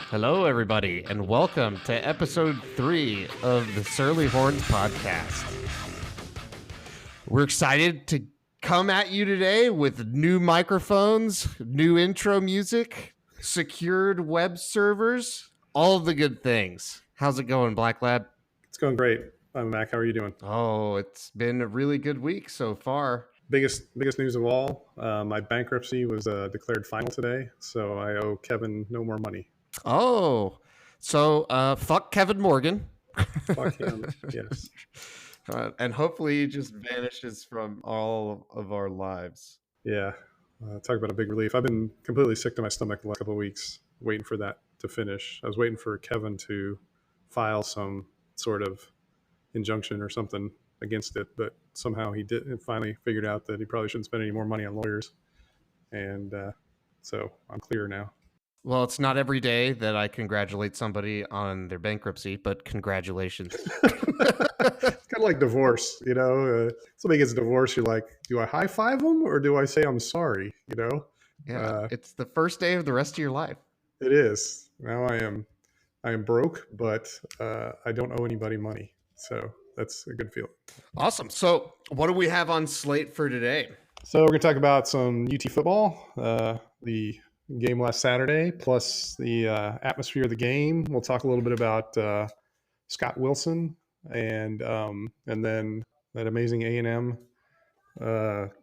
Hello, everybody, and welcome to episode 3 of the SurlyHorns Podcast. We're excited to come at you today with new microphones, new intro music, secured web servers, all of the good things. How's it going, Black Lab? It's going great. I'm Mac. How are you doing? Oh, it's been a really good week so far. Biggest news of all, my bankruptcy was declared final today, so I owe Kevin no more money. Oh, so fuck Kevin Morgan. Fuck him, yes. And hopefully he just vanishes from all of our lives. Yeah, talk about a big relief. I've been completely sick to my stomach the last couple of weeks, waiting for that to finish. I was waiting for Kevin to file some sort of injunction or something against it, but somehow he did and finally figured out that he probably shouldn't spend any more money on lawyers. And so I'm clear now. Well, it's not every day that I congratulate somebody on their bankruptcy, but congratulations. It's kind of like divorce, you know. Somebody gets divorced, you're like, do I high five them or do I say I'm sorry? You know. Yeah, it's the first day of the rest of your life. It is. Now I am broke, but I don't owe anybody money, so that's a good feeling. Awesome. So, what do we have on slate for today? So we're gonna talk about some UT football, the game last Saturday, plus the atmosphere of the game. We'll talk a little bit about Scott Wilson and then that amazing A&M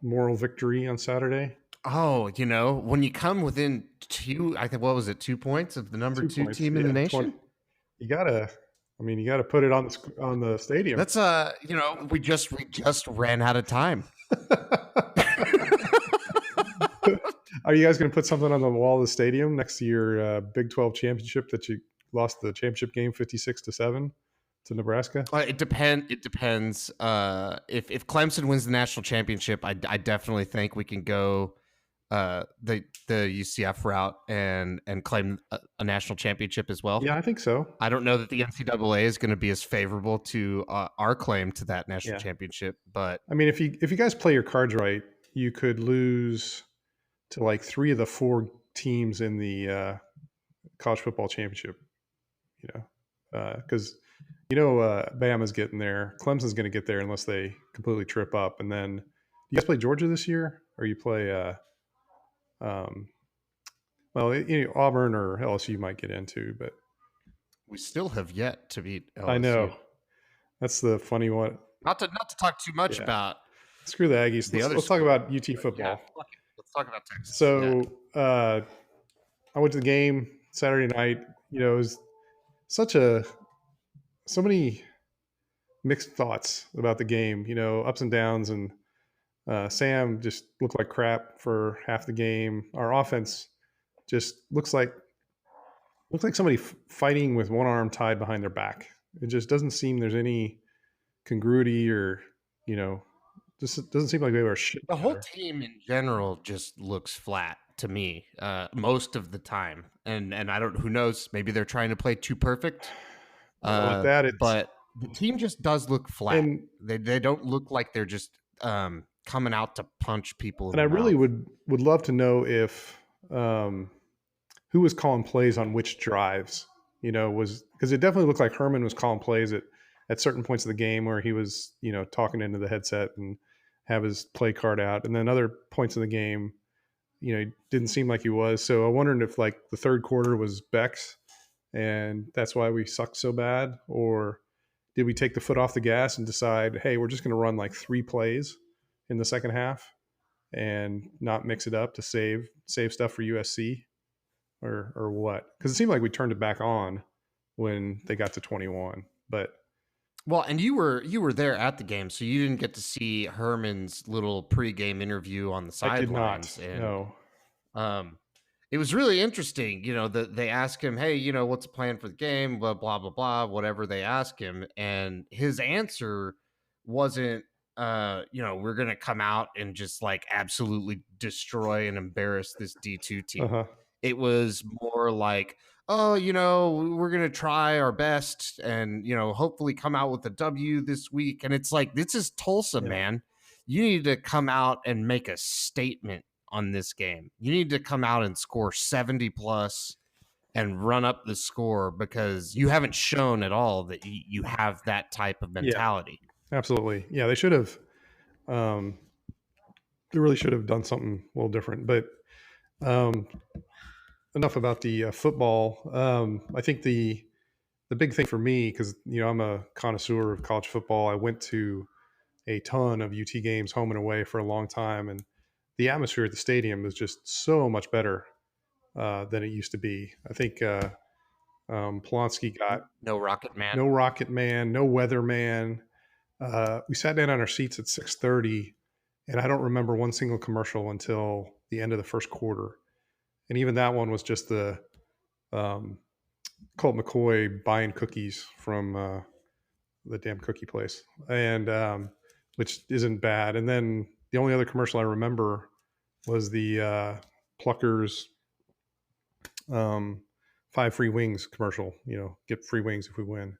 moral victory on Saturday. Oh, you know, when you come within 2 points of the number 2 team in the nation, 20. You gotta put it on the stadium. That's we just ran out of time. Are you guys going to put something on the wall of the stadium next to your Big 12 championship that you lost the championship game 56-7 to Nebraska? It depends. If Clemson wins the national championship, I definitely think we can go the UCF route and claim a national championship as well. Yeah, I think so. I don't know that the NCAA is going to be as favorable to our claim to that national championship, but I mean, if you guys play your cards right, you could lose to like 3 of the 4 teams in the college football championship. You know, because Bama's getting there, Clemson's going to get there unless they completely trip up. And then, do you guys play Georgia this year, or you play? Auburn or LSU might get into, but we still have yet to beat LSU. I know. That's the funny one. Not to talk too much about. Screw the Aggies. Let's talk about UT football. Yeah, let's talk about Texas. So I went to the game Saturday night. You know, it was so many mixed thoughts about the game. You know, ups and downs, and Sam just looked like crap for half the game. Our offense just looks like somebody fighting with one arm tied behind their back. It just doesn't seem there's any congruity, or just doesn't seem like they were shit. The whole team in general just looks flat to me most of the time, and I don't. Who knows? Maybe they're trying to play too perfect. Like that, but the team just does look flat. And they don't look like they're just coming out to punch people. And I really would love to know if who was calling plays on which drives. You know, because it definitely looked like Herman was calling plays at certain points of the game where he was, talking into the headset and have his play card out. And then other points of the game, it didn't seem like he was. So I wondered if like the third quarter was Beck's and that's why we sucked so bad, or did we take the foot off the gas and decide, hey, we're just going to run like 3 plays in the second half and not mix it up to save stuff for USC, or what? Because it seemed like we turned it back on when they got to 21, but. Well, and you were there at the game, so you didn't get to see Herman's little pregame interview on the sidelines. I did not. No. It was really interesting. They ask him, "Hey, what's the plan for the game?" Blah blah blah blah. Whatever they ask him, and his answer wasn't, we're gonna come out and just like absolutely destroy and embarrass this D2 team. Uh-huh. It was more like, oh, we're going to try our best and, hopefully come out with a W this week. And it's like, this is Tulsa, Yeah. man. You need to come out and make a statement on this game. You need to come out and score 70 plus and run up the score, because you haven't shown at all that you have that type of mentality. Yeah, absolutely. Yeah, they should have. They really should have done something a little different. But enough about the football. I think the big thing for me, because I'm a connoisseur of college football. I went to a ton of UT games, home and away, for a long time, and the atmosphere at the stadium is just so much better than it used to be. I think Polanski got No Rocket Man. no Rocket Man, no Weatherman. We sat down on our seats at 6:30, and I don't remember one single commercial until the end of the first quarter. And even that one was just the Colt McCoy buying cookies from the damn cookie place, and which isn't bad. And then the only other commercial I remember was the Pluckers 5 free wings commercial. Get free wings if we win.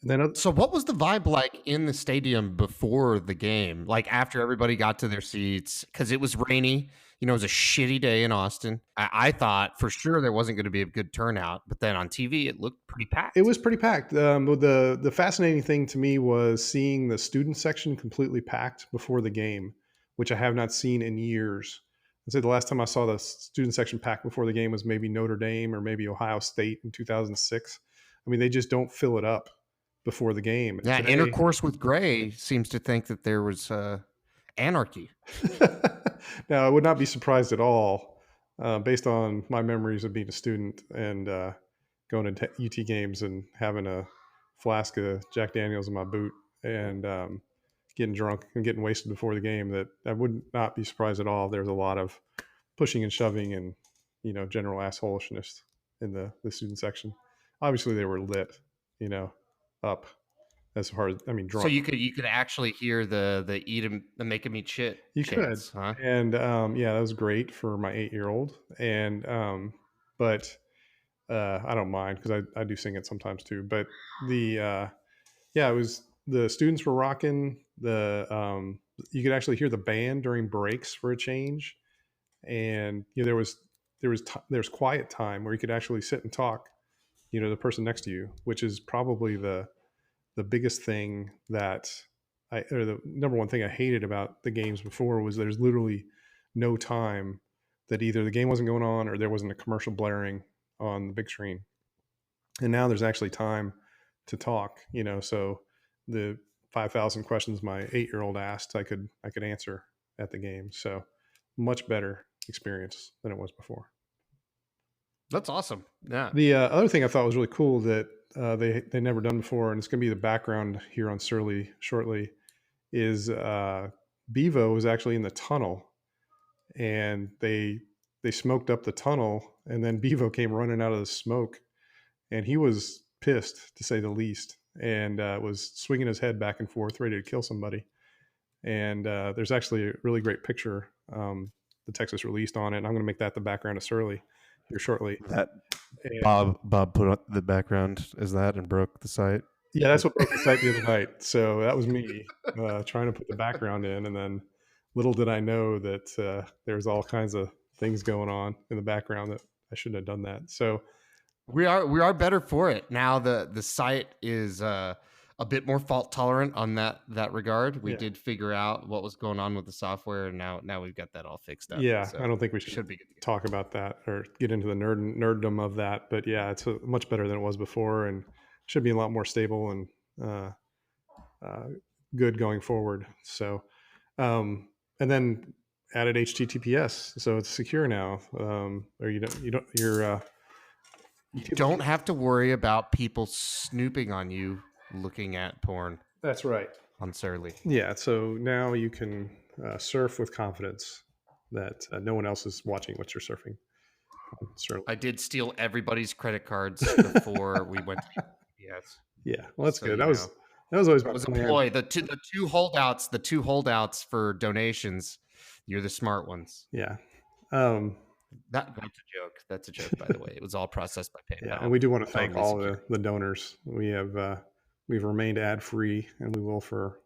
And then So what was the vibe like in the stadium before the game? Like after everybody got to their seats, because it was rainy. It was a shitty day in Austin. I thought for sure there wasn't going to be a good turnout, but then on TV it looked pretty packed. It was pretty packed. The fascinating thing to me was seeing the student section completely packed before the game, which I have not seen in years. I'd say the last time I saw the student section packed before the game was maybe Notre Dame or maybe Ohio State in 2006. I mean, they just don't fill it up before the game. Yeah, Today, Intercourse with Gray seems to think that there was anarchy. Now, I would not be surprised at all, based on my memories of being a student and going to UT games and having a flask of Jack Daniels in my boot and getting drunk and getting wasted before the game, that I would not be surprised at all if there's a lot of pushing and shoving and general assholishness in the student section. Obviously, they were lit, up as hard. I mean, drunk. So you could actually hear the eat 'em, the make 'em eat shit. You chants, could, huh? and yeah, that was great for my 8-year-old. And but I don't mind because I do sing it sometimes too. But the yeah, it was, the students were rocking. You could actually hear the band during breaks for a change, and there's quiet time where you could actually sit and talk. The person next to you, which is probably the biggest thing that or the number one thing I hated about the games before, was there's literally no time that either the game wasn't going on or there wasn't a commercial blaring on the big screen. And now there's actually time to talk, so the 5,000 questions my 8-year-old asked, I could answer at the game. So much better experience than it was before. That's awesome. Yeah. The other thing I thought was really cool that they never done before, and it's going to be the background here on Surly shortly, is Bevo was actually in the tunnel, and they smoked up the tunnel, and then Bevo came running out of the smoke, and he was pissed, to say the least, and was swinging his head back and forth, ready to kill somebody. And there's actually a really great picture the Texas released on it, and I'm going to make that the background of Surly here shortly. That And, Bob put on the background as that and broke the site. yeah, that's what broke the site the other night. So that was me trying to put the background in, and then little did I know that there's all kinds of things going on in the background that I shouldn't have done that. So We are better for it now. The site is a bit more fault tolerant on that regard. We Yeah. did figure out what was going on with the software, and now we've got that all fixed up. yeah, So I don't think we should be good to go. talk about that or get into the nerddom of that. But yeah, it's much better than it was before, and should be a lot more stable and good going forward. So, and then added HTTPS, so it's secure now. Or you Don't have to worry about people snooping on you looking at porn That's right. on Surly. Yeah, so now you can surf with confidence that no one else is watching what you're surfing. Surly. I did steal everybody's credit cards before we went to yes. Yeah, well, that's So, good. you That was always It my was a plan. ploy. The two holdouts for donations. You're the smart ones. Yeah. That's a joke. That's a joke, by the way. It was all processed by PayPal. Yeah, and we do want to thank Totally all secure. the donors. We've remained ad free, and we will for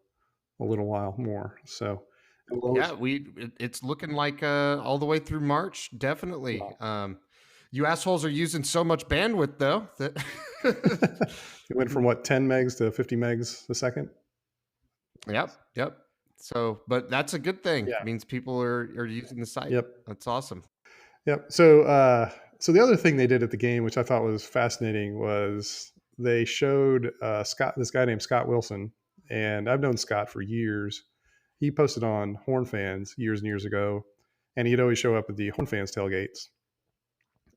a little while more. So, and we'll Yeah, always- it's looking like all the way through March, definitely. You assholes are using so much bandwidth though that it went from what 10 megs to 50 megs a second. Yep. So, but that's a good thing. Yeah. It means people are using the site. Yep. That's awesome. Yep. So, so the other thing they did at the game, which I thought was fascinating, was they showed this guy named Scott Wilson, and I've known Scott for years. He posted on Horn Fans years and years ago, and he'd always show up at the Horn Fans tailgates.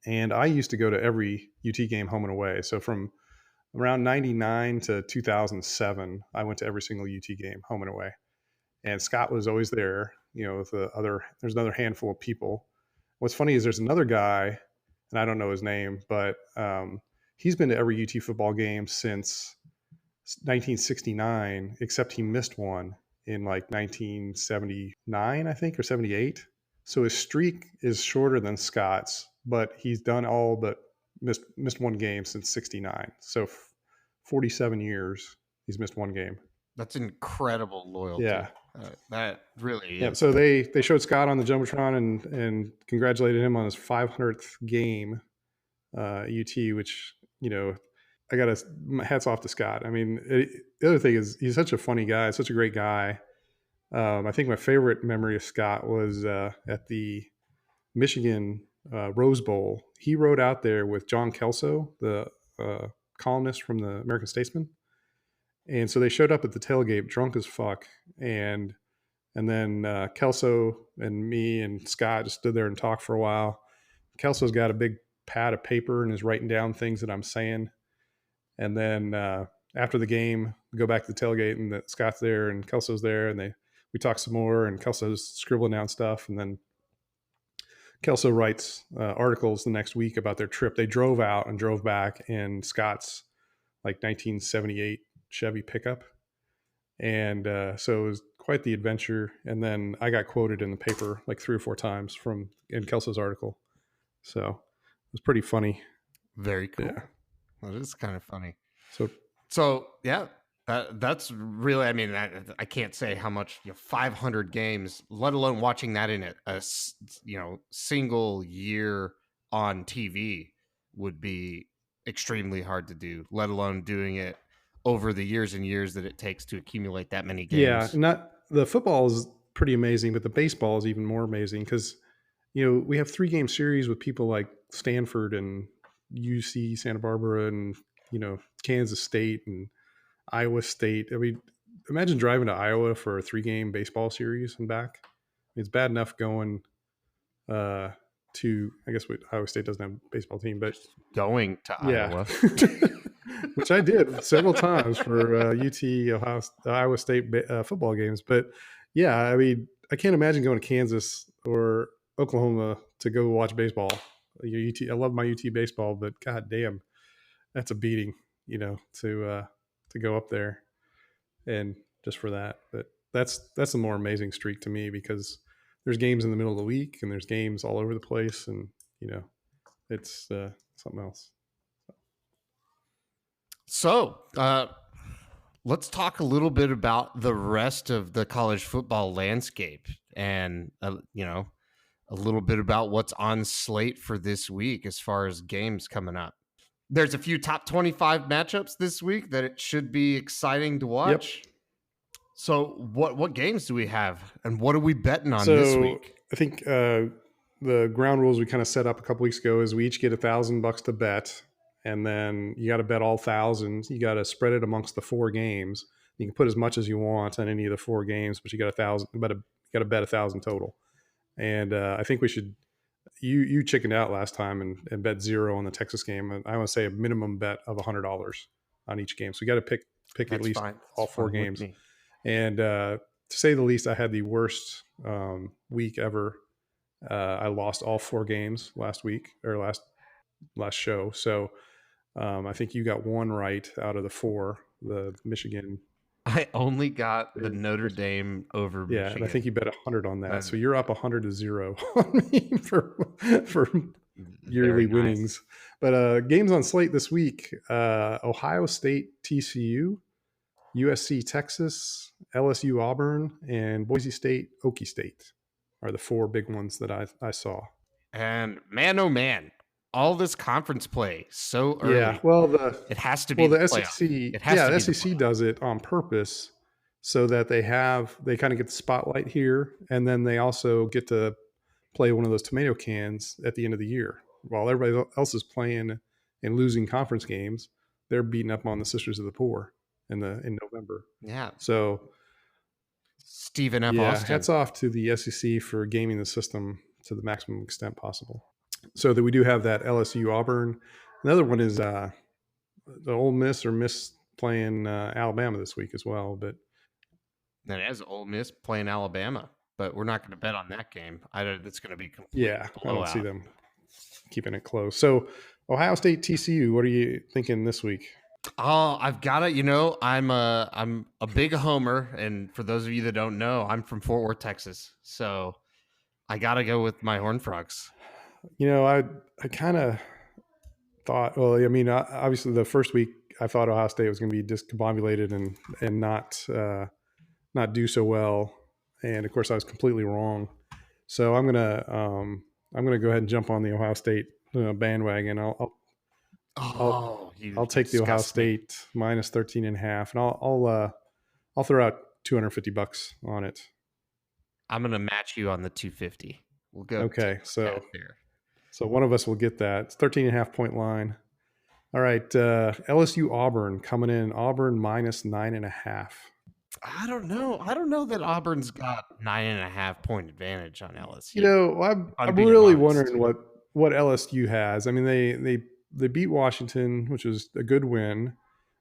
And I used to go to every UT game home and away. So from around 99 to 2007, I went to every single UT game home and away. And Scott was always there, with there's another handful of people. What's funny is there's another guy, and I don't know his name, but he's been to every UT football game since 1969, except he missed one in like 1979, I think, or 78. So his streak is shorter than Scott's, but he's done all but missed one game since 69. So 47 years he's missed one game. That's incredible loyalty. Yeah. That really is. Yeah. So they showed Scott on the Jumbotron and congratulated him on his 500th game UT, which, I got hats off to Scott. I mean, the other thing is he's such a funny guy, such a great guy. I think my favorite memory of Scott was at the Michigan Rose Bowl. He rode out there with John Kelso, the columnist from the American Statesman. And so they showed up at the tailgate drunk as fuck. And then Kelso and me and Scott just stood there and talked for a while. Kelso's got a big pad of paper and is writing down things that I'm saying. And then after the game, we go back to the tailgate and Scott's there and Kelso's there and we talk some more and Kelso's scribbling down stuff. And then Kelso writes articles the next week about their trip. They drove out and drove back in Scott's like 1978 Chevy pickup. And so it was quite the adventure. And then I got quoted in the paper like 3 or 4 times in Kelso's article. So it was pretty funny. Very cool. Yeah. That is kind of funny. So yeah, that's really, I mean, I can't say how much 500 games, let alone watching that in a single year on TV would be extremely hard to do, let alone doing it over the years and years that it takes to accumulate that many games. Yeah, the football is pretty amazing, but the baseball is even more amazing because, we have 3-game series with people like Stanford and UC Santa Barbara and, Kansas State and Iowa State. I mean, imagine driving to Iowa for a 3-game baseball series and back. It's bad enough going to, I guess Iowa State doesn't have a baseball team, but going to Iowa. Which I did several times for Iowa State football games. But yeah, I mean, I can't imagine going to Kansas or Oklahoma to go watch baseball. I love my UT baseball, but god damn, that's a beating, to go up there and just for that. But that's the more amazing streak to me because there's games in the middle of the week and there's games all over the place, and it's something else. So let's talk a little bit about the rest of the college football landscape and, a little bit about what's on slate for this week as far as games coming up. There's a few top 25 matchups this week that it should be exciting to watch. Yep. So what games do we have and what are we betting on this week? I think the ground rules we kind of set up a couple weeks ago is we each get $1,000 to bet. And then you got to bet all thousands. You got to spread it amongst the 4 games. You can put as much as you want on any of the 4 games, but you got 1,000. But you got to bet 1,000 total. And I think we should. You chickened out last time and bet 0 on the Texas game. And I want to say a minimum bet of $100 on each game. So you got to pick That's at least fine. all 4 games. And to say the least, I had the worst week ever. I lost all 4 games last week or last show. So I think you got 1 right out of the 4, the Michigan I only got the Notre Dame over Yeah, Michigan. and I think you bet 100 on that. So you're up 100-0 on me for yearly winnings. But games on slate this week: Ohio State, TCU, USC, Texas, LSU, Auburn, and Boise State, Okie State are the four big ones that I saw. And man, oh man, all this conference play so early. Yeah, well, it has to be the SEC. It has to be the SEC does it on purpose so that they kind of get the spotlight here, and then they also get to play one of those tomato cans at the end of the year while everybody else is playing and losing conference games. They're beating up on the Sisters of the Poor in November. Yeah. So Stephen F. Austin. Hats off to the SEC for gaming the system to the maximum extent possible. So that we do have that LSU Auburn. Another one is the Ole Miss or Miss playing Alabama this week as well. But that is Ole Miss playing Alabama, but we're not going to bet on that game. It's going to be complete. Yeah, I don't see them keeping it close. So Ohio State, TCU. What are you thinking this week? Oh, I've got to, I'm a big homer. And for those of you that don't know, I'm from Fort Worth, Texas. So I got to go with my Horned Frogs. I kind of thought, well, I mean, obviously the first week I thought Ohio State was going to be discombobulated and not do so well. And of course I was completely wrong. So I'm going to go ahead and jump on the Ohio State bandwagon. I'll take the Ohio State minus 13.5, and I'll throw out $250 on it. I'm gonna match you on the 250. We'll go. Okay, so one of us will get that. It's 13.5 point line. All right, LSU Auburn coming in. Auburn minus 9.5. I don't know that Auburn's got 9.5 point advantage on LSU. I'm really wondering what LSU has. I mean, they beat Washington, which was a good win,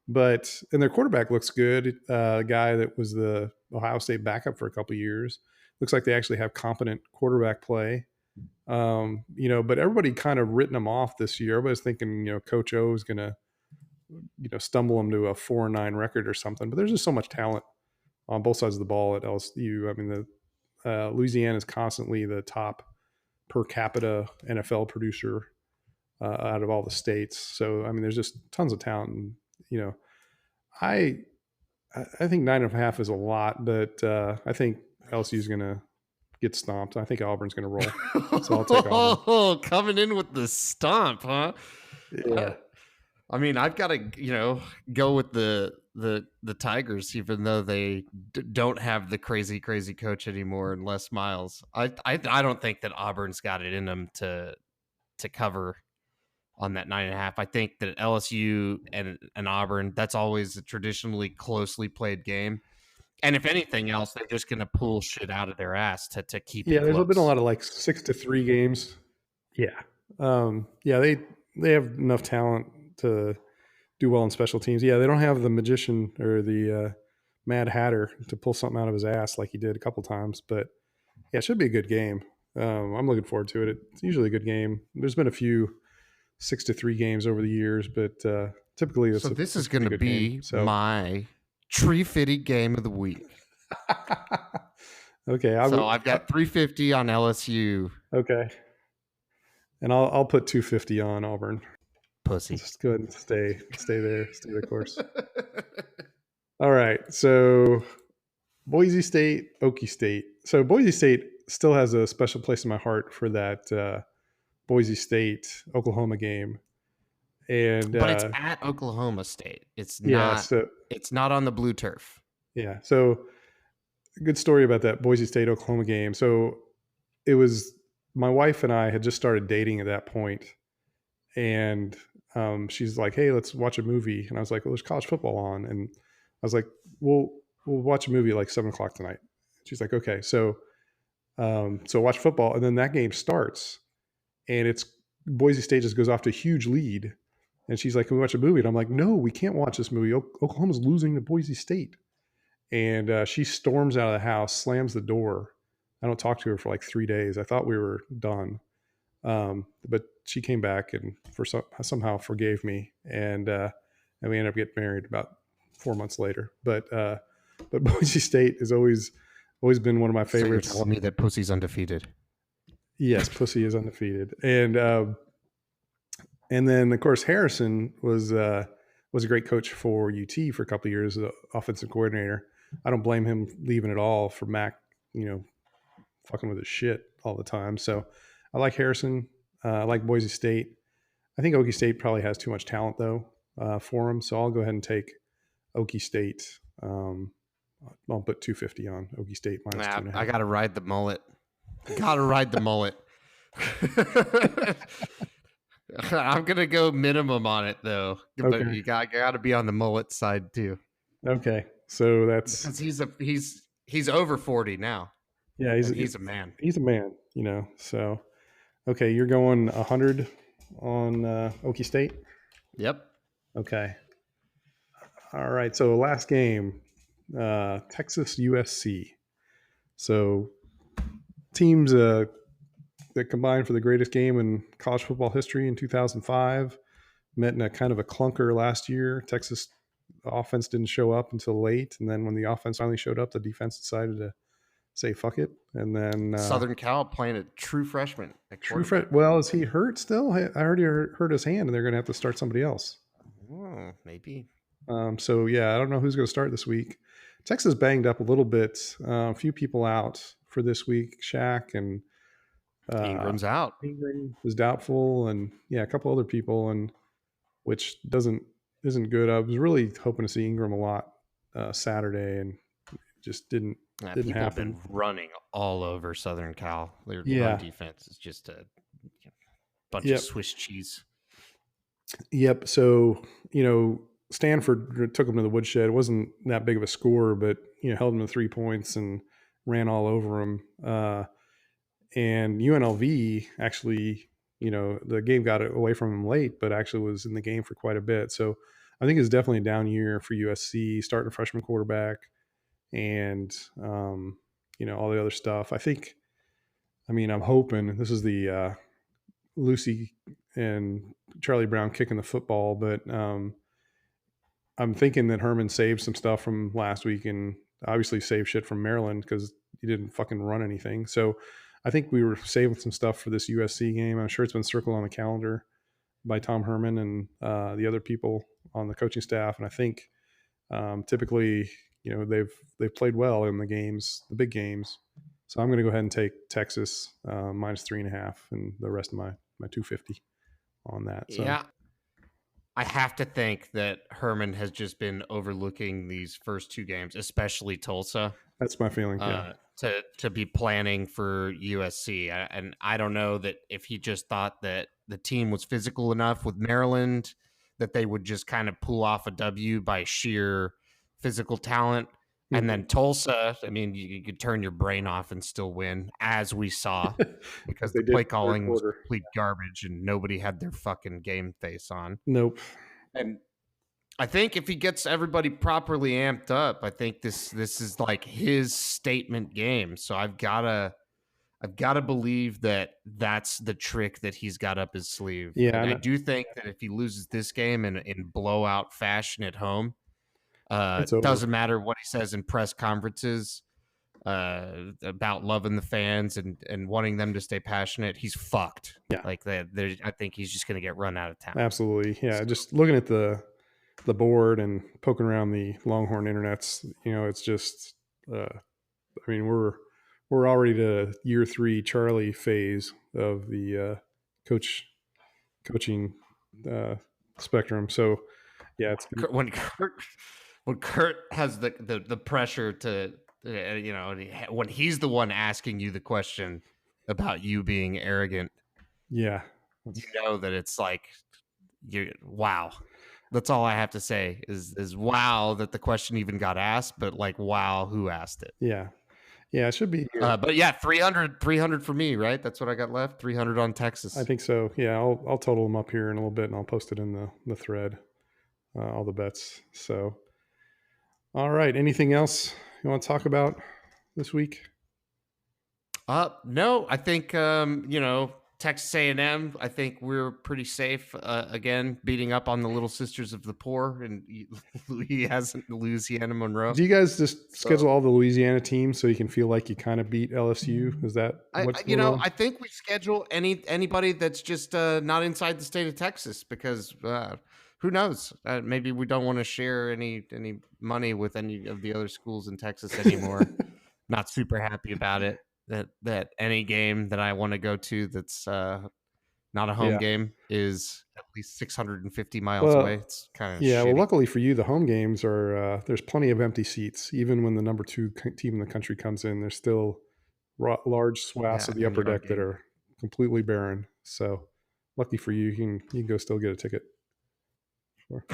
and their quarterback looks good. A guy that was the Ohio State backup for a couple of years. Looks like they actually have competent quarterback play. But everybody kind of written them off this year. Everybody's thinking, Coach O is going to, stumble them to a 4-9 record or something. But there's just so much talent on both sides of the ball at LSU. I mean, Louisiana is constantly the top per capita NFL producer out of all the states. So, I mean, there's just tons of talent. And, I think 9.5 is a lot, but I think LSU is going to get stomped. I think Auburn's going to roll. So I'll take Auburn. Oh, coming in with the stomp, huh? Yeah. I mean, I've got to, go with the Tigers, even though they don't have the crazy coach anymore and Les Miles. I don't think that Auburn's got it in them to cover on that 9.5. I think that LSU and Auburn, that's always a traditionally closely played game. And if anything else, they're just going to pull shit out of their ass to keep it close. There's been a lot of 6-3 games. Yeah. They have enough talent to do well in special teams. Yeah, they don't have the magician or the Mad Hatter to pull something out of his ass like he did a couple times. But, yeah, it should be a good game. I'm looking forward to it. It's usually a good game. There's been a few 6-3 games over the years, but typically this is going to be my tree fitting game of the week. Okay. I've got 350 on LSU. Okay. And I'll put 250 on Auburn. Pussy. Just go ahead and stay there. Stay the course. All right. So Boise State, Okie State. So Boise State still has a special place in my heart for that Boise State Oklahoma game. But it's at Oklahoma State. It's not. It's not on the blue turf. Yeah. So, good story about that Boise State Oklahoma game. So, it was my wife and I had just started dating at that point, and she's like, "Hey, let's watch a movie." And I was like, "Well, there's college football on," and I was like, "We'll watch a movie at 7:00 tonight." She's like, "Okay." So watch football, and then that game starts, and it's Boise State just goes off to a huge lead. And she's like, "Can we watch a movie?" And I'm like, "No, we can't watch this movie. Oklahoma's losing to Boise State." And she storms out of the house, slams the door. I don't talk to her for 3 days. I thought we were done. But she came back and somehow forgave me. And we ended up getting married about 4 months later. But but Boise State has always been one of my favorites. So you're telling me that Pussy's undefeated? Yes, Pussy is undefeated, and then of course Harrison was a great coach for UT for a couple of years, the offensive coordinator. I don't blame him leaving at all for Mac, fucking with his shit all the time. So I like Harrison. I like Boise State. I think Okie State probably has too much talent though for him. So I'll go ahead and take Okie State. I'll put 250 on Okie State minus 2.5. I got to ride the mullet. Gotta ride the mullet. I'm gonna go minimum on it though, but Okay. you got to be on the mullet side too. Okay, so that's because he's over 40 now. Yeah, he's a man. He's a man, So, okay, you're going 100 on Okie State. Yep. Okay. All right. So last game, Texas USC. So teams that combined for the greatest game in college football history in 2005 met in a kind of a clunker last year. Texas offense didn't show up until late, and then when the offense finally showed up, the defense decided to say fuck it. And then Southern Cal playing a true freshman. Well, is he hurt still? I heard he hurt his hand, and they're going to have to start somebody else. Oh, maybe. So yeah, I don't know who's going to start this week. Texas banged up a little bit. A few people out for this week. Shaq and Ingram's out. Ingram was doubtful, and a couple other people, and which isn't good. I was really hoping to see Ingram a lot Saturday, and just didn't happen. Have been running all over Southern Cal. Their run defense is just a bunch of Swiss cheese. Yep. So Stanford took them to the woodshed. It wasn't that big of a score, but held them to 3 points and ran all over them. And UNLV actually, the game got away from them late, but actually was in the game for quite a bit. So I think it's definitely a down year for USC, starting a freshman quarterback, and all the other stuff. I'm hoping this is the Lucy and Charlie Brown kicking the football, but I'm thinking that Herman saved some stuff from last week and obviously saved shit from Maryland because he didn't fucking run anything. So I think we were saving some stuff for this USC game. I'm sure it's been circled on the calendar by Tom Herman and the other people on the coaching staff. And I think typically, they've played well in the games, the big games. So I'm going to go ahead and take Texas minus 3.5 and the rest of my 250 on that. So. Yeah. I have to think that Herman has just been overlooking these first two games, especially Tulsa. That's my feeling. Yeah. To be planning for USC. And I don't know that if he just thought that the team was physical enough with Maryland that they would just kind of pull off a W by sheer physical talent. Mm-hmm. And then Tulsa, you could turn your brain off and still win, as we saw, because the play calling was complete garbage and nobody had their fucking game face on. Nope. And I think if he gets everybody properly amped up, I think this is like his statement game. So I've gotta believe that that's the trick that he's got up his sleeve. Yeah, and I do think that if he loses this game in blowout fashion at home, it doesn't matter what he says in press conferences about loving the fans and wanting them to stay passionate. He's fucked. Yeah, like I think he's just gonna get run out of town. Absolutely. Yeah, so. Just looking at the board and poking around the Longhorn internets, it's just we're already to year 3 Charlie phase of the coaching spectrum. So yeah, it's when Kurt has the pressure to when he's the one asking you the question about you being arrogant, that it's like wow. That's all I have to say is wow that the question even got asked, but like, wow, who asked it? Yeah. Yeah, it should be. But yeah, 300 for me, right? That's what I got left. 300 on Texas. I think so. Yeah, I'll total them up here in a little bit and I'll post it in the thread, all the bets. So, all right. Anything else you want to talk about this week? No, I think, Texas A&M, I think we're pretty safe. Again, beating up on the Little Sisters of the Poor and Louisiana Monroe. Do you guys just schedule all the Louisiana teams so you can feel like you kind of beat LSU? Is that what's going on? I think we schedule anybody that's just not inside the state of Texas because who knows? Maybe we don't want to share any money with any of the other schools in Texas anymore. Not super happy about it. That any game that I want to go to that's not a home game is at least 650 miles away. It's kind of Well, luckily for you, the home games are there's plenty of empty seats. Even when the number 2 team in the country comes in, there's still large swaths of the upper deck that are completely barren. So lucky for you, you can go still get a ticket. Sure.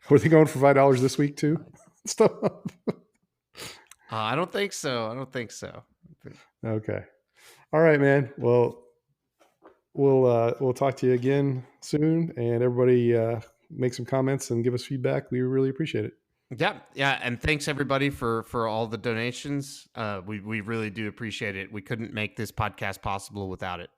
Were they going for $5 this week too? Stuff. I don't think so. Okay. All right, man. Well, we'll talk to you again soon, and everybody make some comments and give us feedback. We really appreciate it. Yeah, and thanks everybody for all the donations. We really do appreciate it. We couldn't make this podcast possible without it.